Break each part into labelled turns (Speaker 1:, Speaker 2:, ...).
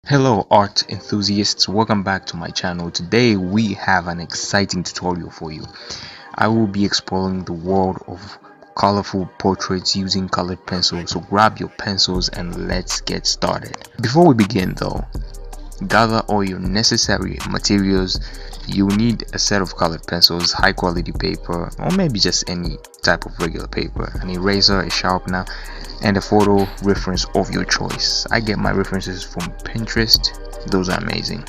Speaker 1: Hello art enthusiasts, welcome back to my channel. Today we have an exciting tutorial for you. I will be exploring the world of colorful portraits using colored pencils, so grab your pencils and let's get started. Before we begin though, gather all your necessary materials. You need a set of colored pencils, high quality paper, or maybe just any type of regular paper, an eraser, a sharpener, and a photo reference of your choice. I get my references from Pinterest. Those are amazing.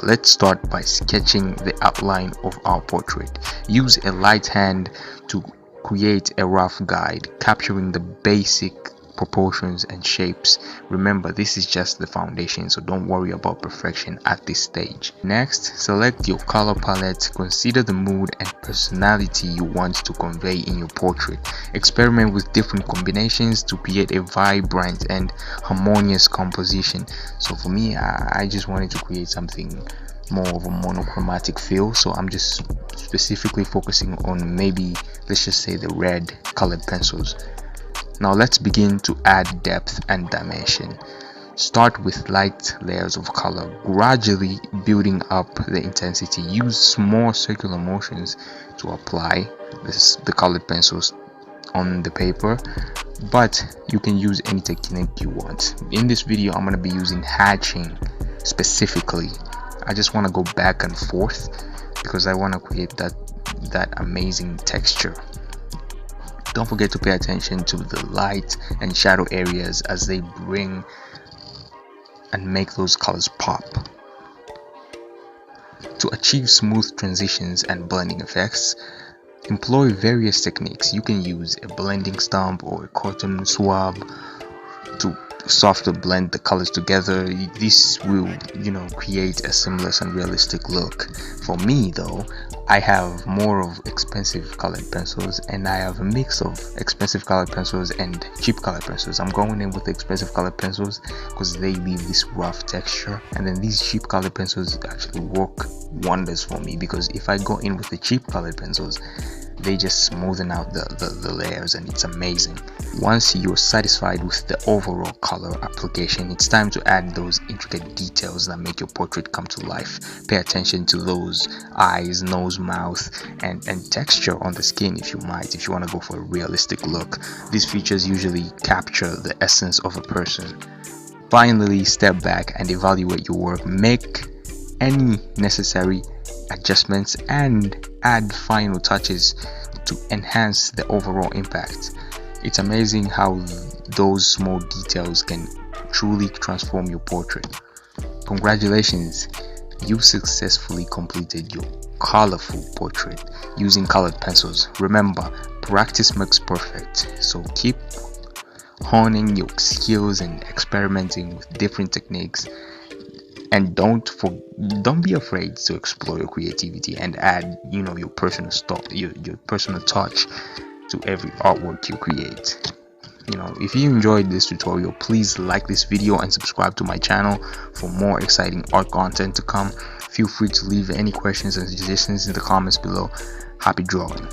Speaker 1: Let's start by sketching the outline of our portrait. Use a light hand to create a rough guide capturing the basic proportions and shapes. Remember, this is just the foundation, so don't worry about perfection at this stage. Next, select your color palette. Consider the mood and personality you want to convey in your portrait. Experiment with different combinations to create a vibrant and harmonious composition. So for me, I just wanted to create something more of a monochromatic feel, so I'm just specifically focusing on, maybe let's just say, the red colored pencils. Now let's begin to add depth and dimension. Start with light layers of color, gradually building up the intensity. Use small circular motions to apply the colored pencils on the paper, but you can use any technique you want. In this video, I'm going to be using hatching specifically. I just want to go back and forth because I want to create that amazing texture. Don't forget to pay attention to the light and shadow areas as they bring and make those colors pop. To achieve smooth transitions and blending effects, employ various techniques. You can use a blending stump or a cotton swab to softer blend the colors together. This will, create a seamless and realistic look. For me though, I have more of expensive colored pencils, and I have a mix of expensive colored pencils and cheap colored pencils. I'm going in with the expensive colored pencils because they leave this rough texture, and then these cheap colored pencils actually work wonders for me, because if I go in with the cheap colored pencils, they just smoothen out the layers, and it's amazing. Once you're satisfied with the overall color application, it's time to add those intricate details that make your portrait come to life. Pay attention to those eyes, nose, mouth, and texture on the skin if you want to go for a realistic look. These features usually capture the essence of a person. Finally, step back and evaluate your work. Make any necessary adjustments and add final touches to enhance the overall impact. It's amazing how those small details can truly transform your portrait. Congratulations, you successfully completed your colorful portrait using colored pencils. Remember, practice makes perfect, so keep honing your skills and experimenting with different techniques. And don't be afraid to explore your creativity and add your personal your personal touch to every artwork you create. If you enjoyed this tutorial, please like this video and subscribe to my channel for more exciting art content to come. Feel free to leave any questions and suggestions in the comments below. Happy drawing.